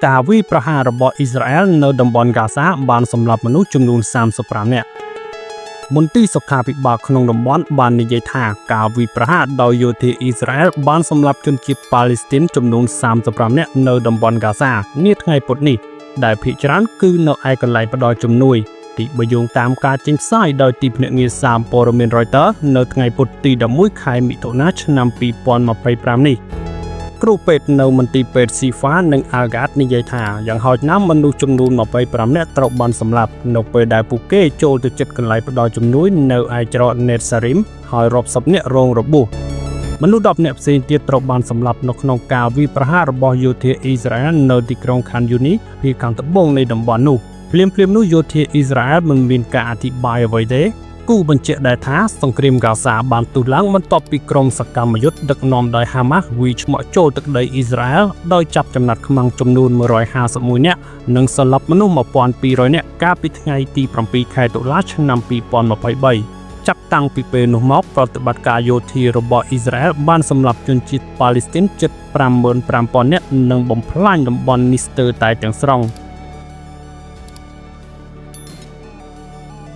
ការវាយប្រហាររបស់អ៊ីស្រាអែលនៅតំបន់ហ្គាហ្សាបានសម្លាប់មនុស្សចំនួន35នាក់មន្ទីរសុខាភិបាលក្នុងតំបន់បាននិយាយថាការវាយប្រហារដោយយោធាអ៊ីស្រាអែលបានសម្លាប់ជនជាតិប៉ាឡេស្ទីនចំនួន35នាក់នៅតំបន់ហ្គាហ្សានាថ្ងៃពុធនេះដែលភាគច្រើនគឺនៅឯកន្លែងផ្ដល់ជំនួយទីបើយោងតាមការចេញផ្សាយដោយទីភ្នាក់ងារសារព័ត៌មាន Reuters នៅថ្ងៃពុធទី11ខែមិថុនាឆ្នាំ2025នេះគ្រូពេទ្យនៅមន្ទីរពេទ្យស៊ីហ្វានិងអាហ្កាតនិយាយថាយ៉ាងហោចណាស់មនុស្សចំនួន25នាក់ត្រូវបានសម្លាប់នៅពេលដែលពួកគេចូលទៅជិតកន្លែងផ្ដល់ជំនួយនៅឯច្រក Netzarim ហើយរាប់សិបនាក់រងរបួសមនុស្ស10នាក់ផ្សេងទៀតត្រូវបានសម្លាប់នៅក្នុងការវាយប្រហាររបស់យោធាអ៊ីស្រាអែលនៅទីក្រុង Khan Yunis ភាគខាងត្បូងនៃតំបន់នោះភ្លាមៗនោះយោធាអ៊ីស្រាអែលមិនមានការអធិប្បាយអ្វីទេគូបញ្ជាក់ដែរថាសង្គ្រាមហ្គាហ្សាបានទូឡើងបន្ទាប់ពីក្រុមសកម្មយុទ្ធដឹកនាំដោយហាម៉ាស់វាយឆ្មក់ចូលទឹកដីអ៊ីស្រាអែលដោយចាប់ចំណាត់ខ្មាំងចំនួន151នាក់និងសម្លាប់មនុស្ស1200នាក់កាលពីថ្ងៃទី7ខែតុលាឆ្នាំ2023ចាប់តាំងពីពេលនោះមកប្រតិបត្តិការយោធារបស់អ៊ីស្រាអែលបានសម្លាប់ជនជាតិប៉ាឡេស្ទីនជិត 55,000 នាក់និងបំផ្លាញតំបន់នេះស្ទើរតែទាំងស្រុង